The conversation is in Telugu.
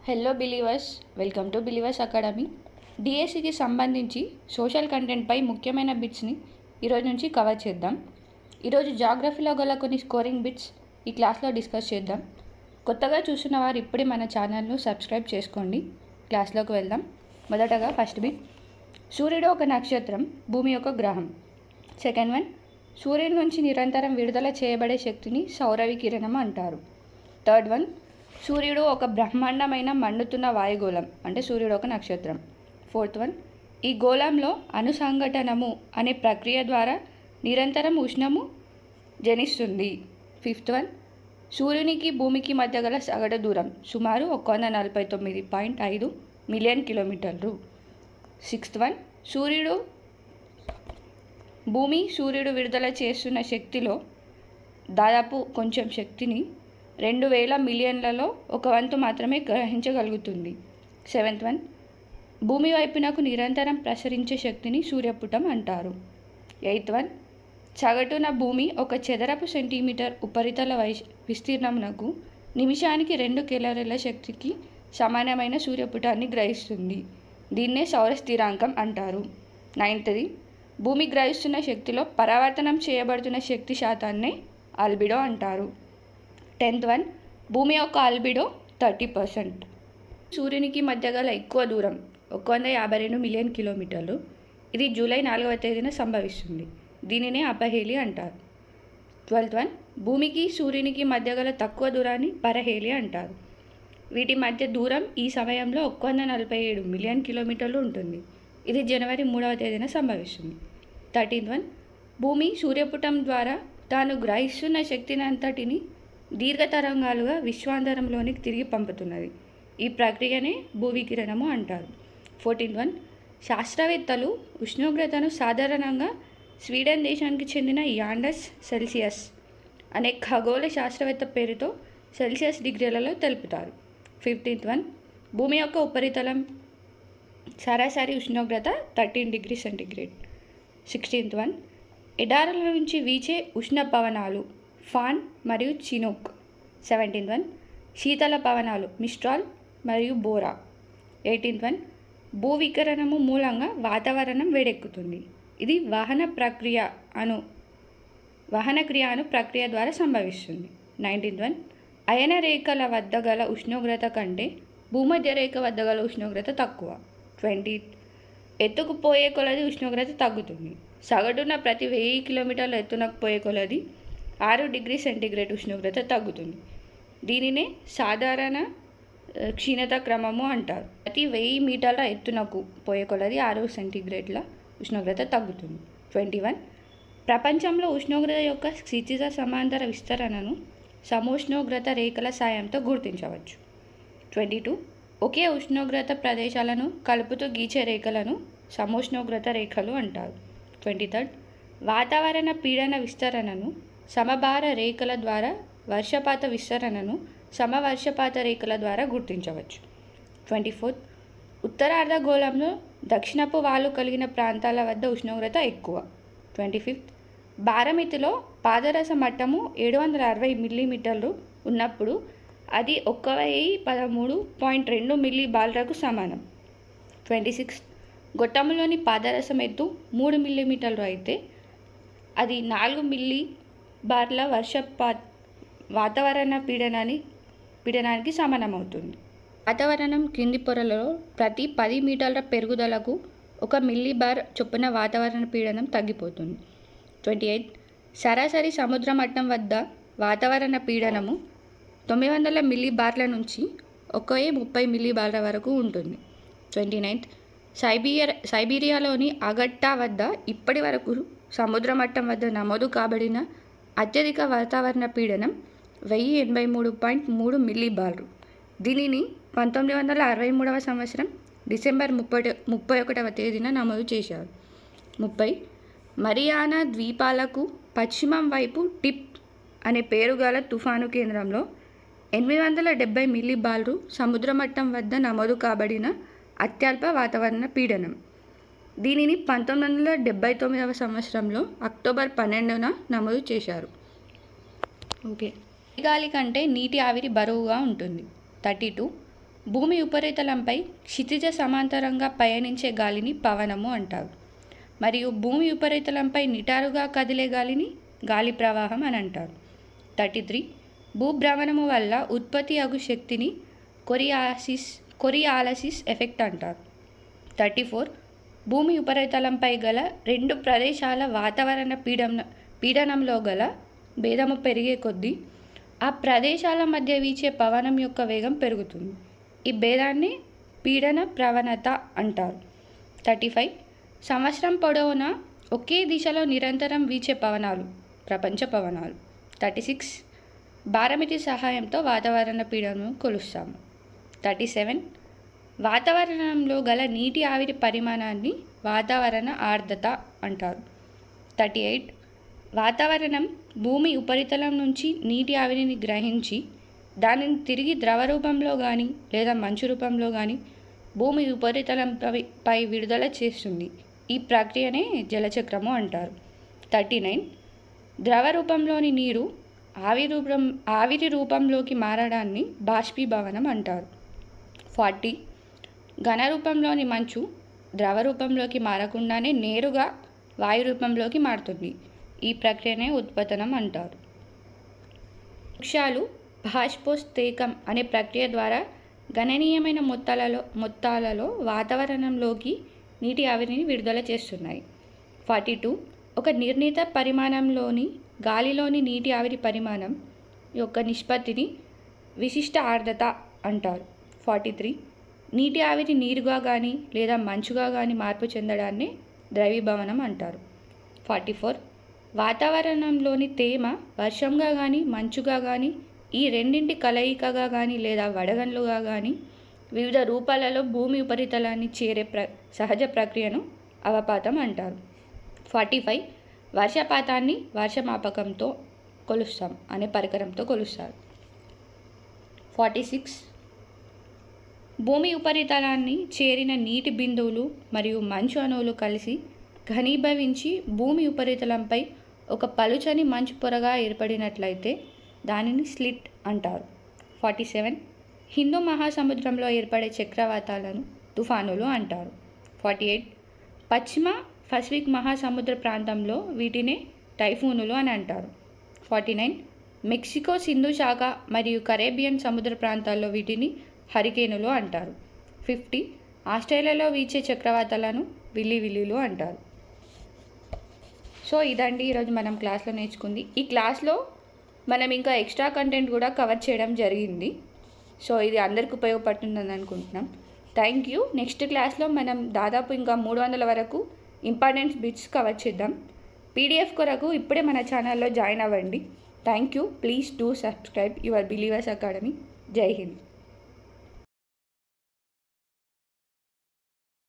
Hello believers, welcome to believers academy. డిఎస్సికి సంబంధించి సోషల్ కంటెంట్పై ముఖ్యమైన బిట్స్ని ఈరోజు నుంచి కవర్ చేద్దాం. ఈరోజు జాగ్రఫీలో గల కొన్ని స్కోరింగ్ బిట్స్ ఈ క్లాస్లో డిస్కస్ చేద్దాం. కొత్తగా చూస్తున్న వారు ఇప్పుడే మన ఛానల్ను సబ్స్క్రైబ్ చేసుకోండి. క్లాస్లోకి వెళ్దాం. మొదటగా ఫస్ట్ బిట్, సూర్యుడు ఒక నక్షత్రం, భూమి ఒక గ్రహం. సెకండ్ వన్, సూర్యుడి నుంచి నిరంతరం విడుదల చేయబడే శక్తిని సౌర వికిరణం అంటారు. థర్డ్ వన్, సూర్యుడు ఒక బ్రహ్మాండమైన మండుతున్న వాయుగోళం, అంటే సూర్యుడు ఒక నక్షత్రం. ఫోర్త్ వన్, ఈ గోళంలో అనుసంఘటనము అనే ప్రక్రియ ద్వారా నిరంతరం ఉష్ణము జనిస్తుంది. ఫిఫ్త్ వన్, సూర్యునికి భూమికి మధ్య గల సగటు దూరం సుమారు 149.5 మిలియన్ కిలోమీటర్లు. సిక్స్త్ వన్, సూర్యుడు విడుదల చేస్తున్న శక్తిలో దాదాపు కొంచెం శక్తిని 2000 మిలియన్లలో 1/1 మాత్రమే గ్రహించగలుగుతుంది. సెవెంత్ వన్, భూమి వైపునకు నిరంతరం ప్రసరించే శక్తిని సూర్యపుటం అంటారు. ఎయిత్ వన్, సగటున భూమి ఒక చదరపు సెంటీమీటర్ ఉపరితల విస్తీర్ణమునకు నిమిషానికి 2 కేలరీల శక్తికి సమానమైన సూర్యపుటాన్ని గ్రహిస్తుంది. దీన్నే సౌర స్థిరాంకం అంటారు. నైన్త్ది, భూమి గ్రహిస్తున్న శక్తిలో పరావర్తనం చేయబడుతున్న శక్తి శాతాన్నే ఆల్బిడో అంటారు. 10th వన్, భూమి యొక్క ఆల్బిడో 30%. సూర్యునికి మధ్య గల ఎక్కువ దూరం 152 మిలియన్ కిలోమీటర్లు. ఇది జూలై 4వ తేదీన సంభవిస్తుంది. దీనినే అపహేలి అంటారు. 12th వన్, భూమికి సూర్యునికి మధ్య గల తక్కువ దూరాన్ని పరహేలి అంటారు. వీటి మధ్య దూరం ఈ సమయంలో 147 మిలియన్ కిలోమీటర్లు ఉంటుంది. ఇది జనవరి 3వ తేదీన సంభవిస్తుంది. 13th వన్, భూమి సూర్యపుటం ద్వారా తాను గ్రహిస్తున్న శక్తిని అంతటిని దీర్ఘతరంగాలుగా విశ్వాంతరంలోనికి తిరిగి పంపుతున్నది. ఈ ప్రక్రియనే భూవికిరణము అంటారు. 14th వన్, శాస్త్రవేత్తలు ఉష్ణోగ్రతను సాధారణంగా స్వీడన్ దేశానికి చెందిన యాండర్స్ సెల్సియస్ అనే ఖగోళ శాస్త్రవేత్త పేరుతో సెల్సియస్ డిగ్రీలలో తెలుపుతారు. 15th వన్, భూమి యొక్క ఉపరితలం సరాసరి ఉష్ణోగ్రత 13 డిగ్రీ సెంటీగ్రేడ్. 16th వన్, ఎడారుల నుంచి వీచే ఉష్ణ పవనాలు ఫాన్ మరియు చినూక్. 17th వన్, శీతల పవనాలు మిస్ట్రాల్ మరియు బోరా. 18th వన్, భూవికిరణము మూలంగా వాతావరణం వేడెక్కుతుంది. ఇది వాహన క్రియ అను ప్రక్రియ ద్వారా సంభవిస్తుంది. 19th వన్, అయన రేఖల వద్ద గల ఉష్ణోగ్రత కంటే భూమధ్య రేఖ వద్ద గల ఉష్ణోగ్రత తక్కువ. 20th, ఎత్తుకు పోయే కొలది ఉష్ణోగ్రత తగ్గుతుంది. సగటున ప్రతి 1000 కిలోమీటర్ల ఎత్తునకు పోయే కొలది 6 డిగ్రీ సెంటీగ్రేడ్ ఉష్ణోగ్రత తగ్గుతుంది. దీనినే సాధారణ క్షీణత క్రమము అంటారు. ప్రతి 1000 మీటర్ల ఎత్తునకు పోయే కొలది 6 సెంటీగ్రేడ్ల ఉష్ణోగ్రత తగ్గుతుంది. 21, ప్రపంచంలో ఉష్ణోగ్రత యొక్క క్షితిజ సమాంతర విస్తరణను సమోష్ణోగ్రత రేఖల సాయంతో గుర్తించవచ్చు. 22, ఒకే ఉష్ణోగ్రత ప్రదేశాలను కలుపుతూ గీచే రేఖలను సమోష్ణోగ్రత రేఖలు అంటారు. 23, వాతావరణ పీడన విస్తరణను సమభార రేఖల ద్వారా, వర్షపాత విస్తరణను సమవర్షపాత రేఖల ద్వారా గుర్తించవచ్చు. 24, ఉత్తరార్ధగోళంలో దక్షిణపు వాలు కలిగిన ప్రాంతాల వద్ద ఉష్ణోగ్రత ఎక్కువ. 25, భారమితిలో పాదరస మట్టము 760 మిల్లీమీటర్లు ఉన్నప్పుడు అది 1013.2 మిల్లీ బార్లకు సమానం. 26, గొట్టములోని పాదరసం ఎత్తు 3 మిల్లీమీటర్లు అయితే అది 4 మిల్లీ బార్ల వాతావరణ పీడనానికి సమానమవుతుంది. వాతావరణం క్రింది పొరలలో ప్రతి 10 మీటర్ల పెరుగుదలకు 1 మిల్లీ బార్ చొప్పున వాతావరణ పీడనం తగ్గిపోతుంది. 28, సరాసరి సముద్ర మట్టం వద్ద వాతావరణ పీడనము 900 మిల్లీ బార్ల నుంచి 1030 మిల్లీ బార్ల వరకు ఉంటుంది. 29, సైబీరియాలోని అగట్టా వద్ద ఇప్పటి వరకు సముద్ర మట్టం వద్ద నమోదు కాబడిన అత్యధిక వాతావరణ పీడనం 1083.3 మిల్లీ బార్లు. దీనిని 1963వ సంవత్సరం డిసెంబర్ 31వ తేదీన నమోదు చేశారు. 30, మరియానా ద్వీపాలకు పశ్చిమం వైపు టిప్ అనే పేరు గల తుఫాను కేంద్రంలో 870 మిల్లీ బార్లు సముద్ర మట్టం వద్ద నమోదు కాబడిన అత్యల్ప వాతావరణ పీడనం. దీనిని 1979వ సంవత్సరంలో అక్టోబర్ 12న నమోదు చేశారు. ఓకే, గాలి కంటే నీటి ఆవిరి బరువుగా ఉంటుంది. 32, భూమి ఉపరితలంపై క్షితిజ సమాంతరంగా పయనించే గాలిని పవనము అంటారు. మరియు భూమి ఉపరితలంపై నిటారుగా కదిలే గాలిని గాలి ప్రవాహం అని అంటారు. 33 భూభ్రమణము వల్ల ఉత్పత్తి అగు శక్తిని కొరియాలసిస్ ఎఫెక్ట్ అంటారు. 34 భూమి ఉపరితలంపై గల రెండు ప్రదేశాల వాతావరణ పీడనంలో గల భేదము పెరిగే కొద్దీ ఆ ప్రదేశాల మధ్య వీచే పవనం యొక్క వేగం పెరుగుతుంది. ఈ భేదాన్ని పీడన ప్రవణత అంటారు. 35 సంవత్సరం పొడవునా ఒకే దిశలో నిరంతరం వీచే పవనాలు ప్రపంచ పవనాలు. 36 బారమితి సహాయంతో వాతావరణ పీడనం కొలుస్తాము. 37 వాతావరణంలో గల నీటి ఆవిరి పరిమాణాన్ని వాతావరణ ఆర్ద్రత అంటారు. 38 వాతావరణం భూమి ఉపరితలం నుంచి నీటి ఆవిరిని గ్రహించి దానిని తిరిగి ద్రవ రూపంలో కానీ లేదా మంచు రూపంలో కానీ భూమి ఉపరితలంపై విడుదల చేస్తుంది. ఈ ప్రక్రియనే జలచక్రము అంటారు. 39 ద్రవ రూపంలోని నీరు ఆవిరి రూపంలోకి మారడాన్ని బాష్పీభవనం అంటారు. 40 ఘన రూపంలోని మంచు ద్రవ రూపంలోకి మారకుండానే నేరుగా వాయు రూపంలోకి మారుతుంది. ఈ ప్రక్రియనే ఉత్పతనం అంటారు. వృక్షాలు బాష్పోత్సేకం అనే ప్రక్రియ ద్వారా గణనీయమైన మొత్తాలలో వాతావరణంలోకి నీటి ఆవిరిని విడుదల చేస్తున్నాయి. 42 ఒక నిర్ణీత పరిమాణంలోని గాలిలోని నీటి ఆవిరి పరిమాణం యొక్క నిష్పత్తిని విశిష్ట ఆర్ద్రత అంటారు. 43 నీటి ఆవిరి నీరుగా కానీ లేదా మంచుగా కానీ మార్పు చెందడాన్ని ద్రవీభవనం అంటారు. 44 వాతావరణంలోని తేమ వర్షంగా కానీ మంచుగా కానీ ఈ రెండింటి కలయికగా కానీ లేదా వడగండ్లుగా కానీ వివిధ రూపాలలో భూమి ఉపరితలాన్ని చేరే సహజ ప్రక్రియను అవపాతం అంటారు. 45 వర్షపాతాన్ని వర్షమాపకంతో కొలుస్తాం అనే పరికరంతో కొలుస్తారు. 46 భూమి ఉపరితలాన్ని చేరిన నీటి బిందువులు మరియు మంచు అణువులు కలిసి ఘనీభవించి భూమి ఉపరితలంపై ఒక పలుచని మంచు పొరగా ఏర్పడినట్లయితే దానిని స్లిట్ అంటారు. 47 హిందూ మహాసముద్రంలో ఏర్పడే చక్రవాతాలను తుఫానులు అంటారు. 48 పశ్చిమ పసిఫిక్ మహాసముద్ర ప్రాంతంలో వీటిని టైఫూనులు అని అంటారు. 49 మెక్సికో సింధు శాఖ మరియు కరేబియన్ సముద్ర ప్రాంతాల్లో వీటిని హరికేనులు అంటారు. 50 ఆస్ట్రేలియాలో వీచే చక్రవాతాలను విల్లీలు అంటారు. సో ఇదండి ఈరోజు మనం క్లాస్లో నేర్చుకుంది. ఈ క్లాస్లో మనం ఇంకా ఎక్స్ట్రా కంటెంట్ కూడా కవర్ చేయడం జరిగింది. సో ఇది అందరికి ఉపయోగపడుతుందని అనుకుంటున్నాం. Thank you. నెక్స్ట్ క్లాస్లో మనం దాదాపు ఇంకా 300 వరకు ఇంపార్టెంట్ బిట్స్ కవర్ చేద్దాం. పీడిఎఫ్ కొరకు ఇప్పుడే మన ఛానల్లో జాయిన్ అవ్వండి. Thank you. Please do subscribe your believers academy. జై హింద్.